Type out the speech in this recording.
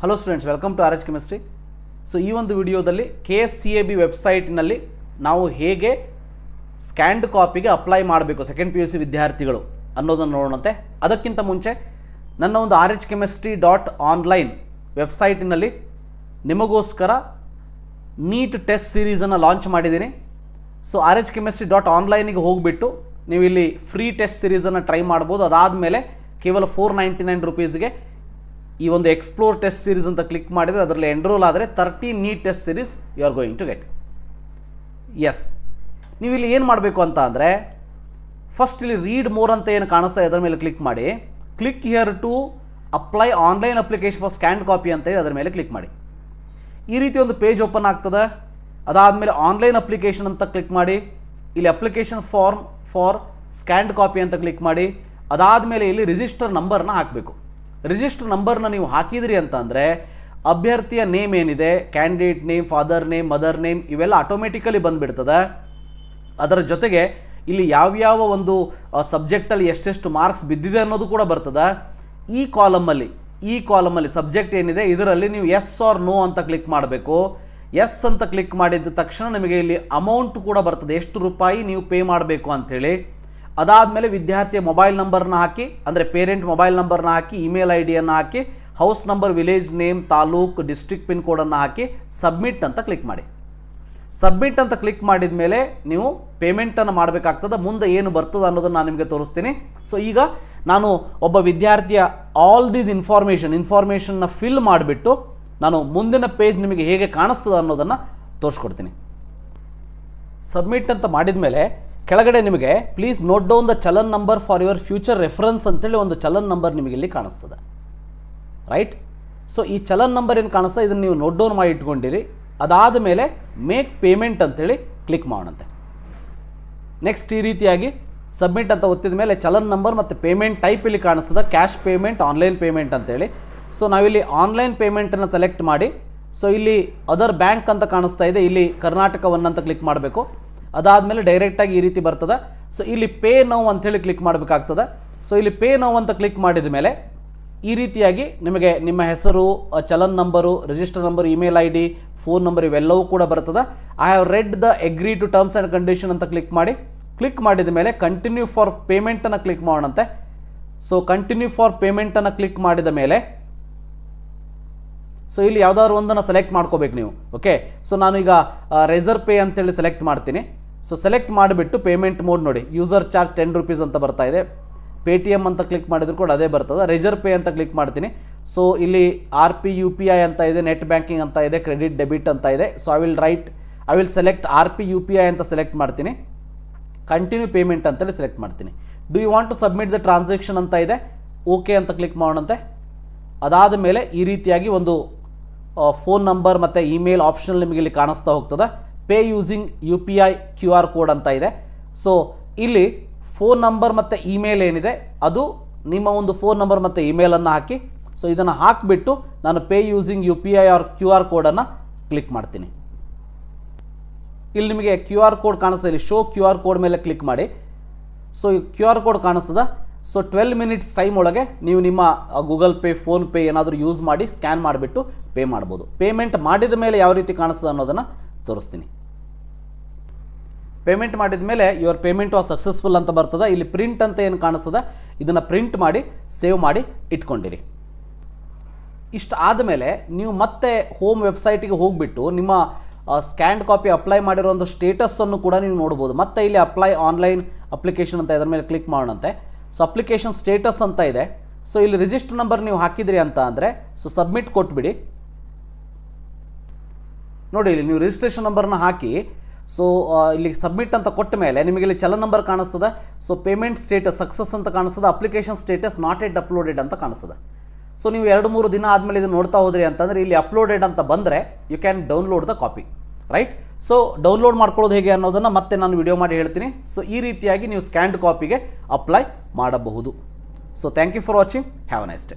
Hello students, welcome to RH chemistry. So ಈ ಒಂದು ವಿಡಿಯೋದಲ್ಲಿ KSCAB ವೆಬ್ಸೈಟ್ನಲ್ಲಿ ನಾವು ಹೇಗೆ ಸ್ಕ್ಯಾನ್ಡ್ ಕಾಪಿಗೆ ಅಪ್ಲೈ ಮಾಡಬೇಕು ಸೆಕೆಂಡ್ PUC ವಿದ್ಯಾರ್ಥಿಗಳು ಅನ್ನೋದನ್ನು ನೋಡೋಣಂತೆ. ಅದಕ್ಕಿಂತ ಮುಂಚೆ ನನ್ನ ಒಂದು RHchemistry.online ವೆಬ್ಸೈಟಿನಲ್ಲಿ ನಿಮಗೋಸ್ಕರ ನೀಟ್ ಟೆಸ್ಟ್ ಸೀರೀಸನ್ನು ಲಾಂಚ್ ಮಾಡಿದ್ದೀನಿ. ಸೊ RHchemistry.onlineಗೆ ಹೋಗಿಬಿಟ್ಟು ನೀವು ಇಲ್ಲಿ ಫ್ರೀ ಟೆಸ್ಟ್ ಸೀರೀಸನ್ನು ಟ್ರೈ ಮಾಡ್ಬೋದು. ಅದಾದಮೇಲೆ ಕೇವಲ 499 ರೂಪೀಸ್ಗೆ ಈ ಒಂದು ಎಕ್ಸ್ಪ್ಲೋರ್ ಟೆಸ್ಟ್ ಸೀರೀಸ್ ಅಂತ ಕ್ಲಿಕ್ ಮಾಡಿದರೆ ಅದರಲ್ಲಿ ಎನ್ರೋಲ್ ಆದರೆ 30 NEET test series you are going to get. Yes, ನೀವು ಇಲ್ಲಿ ಏನು ಮಾಡಬೇಕು ಅಂತ ಅಂದರೆ, ಫಸ್ಟ್ ಇಲ್ಲಿ ರೀಡ್ ಮೋರ್ ಅಂತ ಏನು ಕಾಣಿಸ್ತಾ ಅದರ ಮೇಲೆ ಕ್ಲಿಕ್ ಮಾಡಿ. Click here to apply online application for scanned copy ಅಂತ ಹೇಳಿ ಅದರ ಮೇಲೆ ಕ್ಲಿಕ್ ಮಾಡಿ. ಈ ರೀತಿ ಒಂದು ಪೇಜ್ ಓಪನ್ ಆಗ್ತದೆ. ಅದಾದಮೇಲೆ ಆನ್ಲೈನ್ ಅಪ್ಲಿಕೇಶನ್ ಅಂತ ಕ್ಲಿಕ್ ಮಾಡಿ. ಇಲ್ಲಿ application form for scanned copy ಅಂತ ಕ್ಲಿಕ್ ಮಾಡಿ. ಅದಾದಮೇಲೆ ಇಲ್ಲಿ ರಿಜಿಸ್ಟರ್ ನಂಬರ್ನ ಹಾಕಬೇಕು. ರಿಜಿಸ್ಟರ್ ನಂಬರ್ನ ನೀವು ಹಾಕಿದ್ರಿ ಅಂತ ಅಂದರೆ ಅಭ್ಯರ್ಥಿಯ ನೇಮ್ ಏನಿದೆ, candidate name, father name, mother name, ಇವೆಲ್ಲ ಆಟೋಮೆಟಿಕಲಿ ಬಂದುಬಿಡ್ತದೆ. ಅದರ ಜೊತೆಗೆ ಇಲ್ಲಿ ಯಾವ್ಯಾವ ಒಂದು ಸಬ್ಜೆಕ್ಟಲ್ಲಿ ಎಷ್ಟೆಷ್ಟು ಮಾರ್ಕ್ಸ್ ಬಿದ್ದಿದೆ ಅನ್ನೋದು ಕೂಡ ಬರ್ತದೆ. ಈ ಕಾಲಮಲ್ಲಿ ಸಬ್ಜೆಕ್ಟ್ ಏನಿದೆ ಇದರಲ್ಲಿ ನೀವು ಎಸ್ ಆರ್ ನೋ ಅಂತ ಕ್ಲಿಕ್ ಮಾಡಬೇಕು. ಎಸ್ ಅಂತ ಕ್ಲಿಕ್ ಮಾಡಿದ ತಕ್ಷಣ ನಿಮಗೆ ಇಲ್ಲಿ ಅಮೌಂಟ್ ಕೂಡ ಬರ್ತದೆ, ಎಷ್ಟು ರೂಪಾಯಿ ನೀವು ಪೇ ಮಾಡಬೇಕು ಅಂಥೇಳಿ. ಅದಾದಮೇಲೆ ವಿದ್ಯಾರ್ಥಿಯ ಮೊಬೈಲ್ ನಂಬರ್ನ ಹಾಕಿ, ಅಂದರೆ ಪೇರೆಂಟ್ ಮೊಬೈಲ್ ನಂಬರ್ನ ಹಾಕಿ, ಇಮೇಲ್ ಐಡಿಯನ್ನು ಹಾಕಿ, house number, village name, taluk, district pin ಕೋಡನ್ನು ಹಾಕಿ ಸಬ್ಮಿಟ್ ಅಂತ ಕ್ಲಿಕ್ ಮಾಡಿ. ಸಬ್ಮಿಟ್ ಅಂತ ಕ್ಲಿಕ್ ಮಾಡಿದ ಮೇಲೆ ನೀವು ಪೇಮೆಂಟನ್ನು ಮಾಡಬೇಕಾಗ್ತದೆ. ಮುಂದೆ ಏನು ಬರ್ತದೆ ಅನ್ನೋದನ್ನು ನಾನು ನಿಮಗೆ ತೋರಿಸ್ತೀನಿ. ಸೊ ಈಗ ನಾನು ಒಬ್ಬ ವಿದ್ಯಾರ್ಥಿಯ ಆಲ್ ದೀಸ್ ಇನ್ಫಾರ್ಮೇಷನ್ನ ಫಿಲ್ ಮಾಡಿಬಿಟ್ಟು ನಾನು ಮುಂದಿನ ಪೇಜ್ ನಿಮಗೆ ಹೇಗೆ ಕಾಣಿಸ್ತದೆ ಅನ್ನೋದನ್ನು ತೋರಿಸ್ಕೊಡ್ತೀನಿ. ಸಬ್ಮಿಟ್ ಅಂತ ಮಾಡಿದ ಮೇಲೆ ಕೆಳಗಡೆ ನಿಮಗೆ please note down the challan number for your future reference ಅಂತೇಳಿ ಒಂದು ಚಲನ್ ನಂಬರ್ ನಿಮಗೆ ಇಲ್ಲಿ ಕಾಣಿಸ್ತದೆ, ರೈಟ್? ಸೊ ಈ ಚಲನ್ ನಂಬರ್ ಏನು ಕಾಣಿಸ್ತದೆ ಇದನ್ನು ನೀವು ನೋಟ್ ಡೌನ್ ಮಾಡಿ ಇಟ್ಕೊಂಡಿರಿ. ಅದಾದ ಮೇಲೆ ಮೇಕ್ ಪೇಮೆಂಟ್ ಅಂತೇಳಿ ಕ್ಲಿಕ್ ಮಾಡೋಣಂತೆ. ನೆಕ್ಸ್ಟ್ ಈ ರೀತಿಯಾಗಿ ಸಬ್ಮಿಟ್ ಅಂತ ಒತ್ತಿದ ಮೇಲೆ ಚಲನ್ ನಂಬರ್ ಮತ್ತು ಪೇಮೆಂಟ್ ಟೈಪ್ ಇಲ್ಲಿ ಕಾಣಿಸ್ತದೆ, ಕ್ಯಾಶ್ ಪೇಮೆಂಟ್, ಆನ್ಲೈನ್ ಪೇಮೆಂಟ್ ಅಂತೇಳಿ. ಸೊ ನಾವಿಲ್ಲಿ ಆನ್ಲೈನ್ ಪೇಮೆಂಟನ್ನು ಸೆಲೆಕ್ಟ್ ಮಾಡಿ, ಸೊ ಇಲ್ಲಿ ಅದರ್ ಬ್ಯಾಂಕ್ ಅಂತ ಕಾಣಿಸ್ತಾ ಇದೆ, ಇಲ್ಲಿ ಕರ್ನಾಟಕವನ್ನು ಅಂತ ಕ್ಲಿಕ್ ಮಾಡಬೇಕು. ಅದಾದಮೇಲೆ ಡೈರೆಕ್ಟಾಗಿ ಈ ರೀತಿ ಬರ್ತದೆ. ಸೊ ಇಲ್ಲಿ ಪೇ ನೌ ಅಂಥೇಳಿ ಕ್ಲಿಕ್ ಮಾಡಬೇಕಾಗ್ತದೆ. ಸೊ ಇಲ್ಲಿ ಪೇ ನೌ ಅಂತ ಕ್ಲಿಕ್ ಮಾಡಿದ ಮೇಲೆ ಈ ರೀತಿಯಾಗಿ ನಿಮಗೆ ನಿಮ್ಮ ಹೆಸರು, challan number, register number, email ID, phone number ಇವೆಲ್ಲವೂ ಕೂಡ ಬರ್ತದೆ. I have read the agree to terms and condition ಅಂತ ಕ್ಲಿಕ್ ಮಾಡಿ. ಕ್ಲಿಕ್ ಮಾಡಿದ ಮೇಲೆ ಕಂಟಿನ್ಯೂ ಫಾರ್ ಪೇಮೆಂಟನ್ನು ಕ್ಲಿಕ್ ಮಾಡೋಣಂತೆ. ಸೊ ಕಂಟಿನ್ಯೂ ಫಾರ್ ಪೇಮೆಂಟನ್ನು ಕ್ಲಿಕ್ ಮಾಡಿದ ಮೇಲೆ ಸೊ ಇಲ್ಲಿ ಯಾವುದಾದ್ರು ಒಂದನ್ನು ಸೆಲೆಕ್ಟ್ ಮಾಡ್ಕೋಬೇಕು ನೀವು. ಓಕೆ, ಸೊ ನಾನೀಗ ರೆಸರ್ ಪೇ ಅಂತೇಳಿ ಸೆಲೆಕ್ಟ್ ಮಾಡ್ತೀನಿ. ಸೊ ಸೆಲೆಕ್ಟ್ ಮಾಡಿಬಿಟ್ಟು ಪೇಮೆಂಟ್ ಮೋಡ್ ನೋಡಿ, ಯೂಸರ್ ಚಾರ್ಜ್ 10 ರೂಪೀಸ್ ಅಂತ ಬರ್ತಾ ಇದೆ. ಪೇಟಿಎಮ್ ಅಂತ ಕ್ಲಿಕ್ ಮಾಡಿದ್ರು ಕೂಡ ಅದೇ ಬರ್ತದೆ. ರೆಜರ್ ಪೇ ಅಂತ ಕ್ಲಿಕ್ ಮಾಡ್ತೀನಿ. ಸೊ ಇಲ್ಲಿ RP UPI ಅಂತ ಇದೆ, ನೆಟ್ ಬ್ಯಾಂಕಿಂಗ್ ಅಂತ ಇದೆ, ಕ್ರೆಡಿಟ್ ಡೆಬಿಟ್ ಅಂತ ಇದೆ. So I will select RP UPI ಅಂತ ಸೆಲೆಕ್ಟ್ ಮಾಡ್ತೀನಿ. ಕಂಟಿನ್ಯೂ ಪೇಮೆಂಟ್ ಅಂತೇಳಿ ಸೆಲೆಕ್ಟ್ ಮಾಡ್ತೀನಿ. Do you want to submit the transaction ಅಂತ ಇದೆ, ಓಕೆ ಅಂತ ಕ್ಲಿಕ್ ಮಾಡೋಣಂತೆ. ಅದಾದ ಮೇಲೆ ಈ ರೀತಿಯಾಗಿ ಒಂದು ಫೋನ್ ನಂಬರ್ ಮತ್ತು ಇಮೇಲ್ ಆಪ್ಷನಲ್ ನಿಮಗೆ ಇಲ್ಲಿ ಕಾಣಿಸ್ತಾ ಹೋಗ್ತದೆ. Pay using UPI QR code ಅಂತ ಇದೆ. ಸೊ ಇಲ್ಲಿ ಫೋನ್ ನಂಬರ್ ಮತ್ತು ಇಮೇಲ್ ಏನಿದೆ ಅದು ನಿಮ್ಮ ಒಂದು ಫೋನ್ ನಂಬರ್ ಮತ್ತು ಇಮೇಲನ್ನು ಹಾಕಿ. ಸೊ ಇದನ್ನು ಹಾಕಿಬಿಟ್ಟು ನಾನು pay using UPI or QR ಕೋಡನ್ನು ಕ್ಲಿಕ್ ಮಾಡ್ತೀನಿ. ಇಲ್ಲಿ ನಿಮಗೆ QR ಕೋಡ್ ಕಾಣಿಸ್ತದೆ, ಇಲ್ಲಿ ಶೋ QR ಕೋಡ್ ಮೇಲೆ ಕ್ಲಿಕ್ ಮಾಡಿ. ಸೊ QR ಕೋಡ್ ಕಾಣಿಸ್ತದೆ. ಸೊ 12 ಮಿನಿಟ್ಸ್ ಟೈಮ್ ಒಳಗೆ ನೀವು ನಿಮ್ಮ ಗೂಗಲ್ ಪೇ, ಫೋನ್ ಪೇ ಏನಾದರೂ ಯೂಸ್ ಮಾಡಿ ಸ್ಕ್ಯಾನ್ ಮಾಡಿಬಿಟ್ಟು ಪೇ ಮಾಡ್ಬೋದು. ಪೇಮೆಂಟ್ ಮಾಡಿದ ಮೇಲೆ ಯಾವ ರೀತಿ ಕಾಣಿಸ್ತದೆ ಅನ್ನೋದನ್ನು ತೋರಿಸ್ತೀನಿ. ಪೇಮೆಂಟ್ ಮಾಡಿದ ಮೇಲೆ ಯುವರ್ ಪೇಮೆಂಟ್ ವಾಸ್ ಸಕ್ಸಸ್ಫುಲ್ ಅಂತ ಬರ್ತದೆ. ಇಲ್ಲಿ ಪ್ರಿಂಟ್ ಅಂತ ಏನು ಕಾಣಿಸ್ತದೆ ಇದನ್ನು ಪ್ರಿಂಟ್ ಮಾಡಿ ಸೇವ್ ಮಾಡಿ ಇಟ್ಕೊಂಡಿರಿ. ಇಷ್ಟು ಆದಮೇಲೆ ನೀವು ಮತ್ತೆ ಹೋಮ್ ವೆಬ್ಸೈಟಿಗೆ ಹೋಗಿಬಿಟ್ಟು ನಿಮ್ಮ ಸ್ಕ್ಯಾನ್ಡ್ ಕಾಪಿ ಅಪ್ಲೈ ಮಾಡಿರೋ ಒಂದು ಸ್ಟೇಟಸನ್ನು ಕೂಡ ನೀವು ನೋಡ್ಬೋದು. ಮತ್ತೆ ಇಲ್ಲಿ ಅಪ್ಲೈ ಆನ್ಲೈನ್ ಅಪ್ಲಿಕೇಶನ್ ಅಂತ ಇದರ ಮೇಲೆ ಕ್ಲಿಕ್ ಮಾಡೋಣಂತೆ. ಸೊ ಅಪ್ಲಿಕೇಶನ್ ಸ್ಟೇಟಸ್ ಅಂತ ಇದೆ. ಸೊ ಇಲ್ಲಿ ರಿಜಿಸ್ಟರ್ ನಂಬರ್ ನೀವು ಹಾಕಿದ್ರಿ ಅಂತ ಅಂದರೆ ಸೊ ಸಬ್ಮಿಟ್ ಕೊಟ್ಬಿಡಿ. ನೋಡಿ ಇಲ್ಲಿ ನೀವು ರಿಜಿಸ್ಟ್ರೇಷನ್ ನಂಬರ್ನ ಹಾಕಿ ಸೊ ಇಲ್ಲಿ ಸಬ್ಮಿಟ್ ಅಂತ ಕೊಟ್ಟ ಮೇಲೆ ನಿಮಗೆ ಇಲ್ಲಿ ಚಲನ್ ನಂಬರ್ ಕಾಣಿಸ್ತದೆ. ಸೊ ಪೇಮೆಂಟ್ ಸ್ಟೇಟಸ್ ಸಕ್ಸಸ್ ಅಂತ ಕಾಣಿಸ್ತದೆ, application status not at uploaded ಅಂತ ಕಾಣಿಸ್ತದೆ. ಸೊ ನೀವು 2-3 ದಿನ ಆದಮೇಲೆ ಇದನ್ನು ನೋಡ್ತಾ ಹೋದ್ರಿ ಅಂತಂದರೆ ಇಲ್ಲಿ ಅಪ್ಲೋಡೆಡ್ ಅಂತ ಬಂದರೆ you can download the copy, right? So download ಮಾಡ್ಕೊಳ್ಳೋದು ಹೇಗೆ ಅನ್ನೋದನ್ನು ಮತ್ತೆ ನಾನು ವಿಡಿಯೋ ಮಾಡಿ ಹೇಳ್ತೀನಿ. ಸೊ ಈ ರೀತಿಯಾಗಿ ನೀವು ಸ್ಕ್ಯಾನ್ಡ್ ಕಾಪಿಗೆ ಅಪ್ಲೈ ಮಾಡಬಹುದು. So thank you for watching. Have a nice day.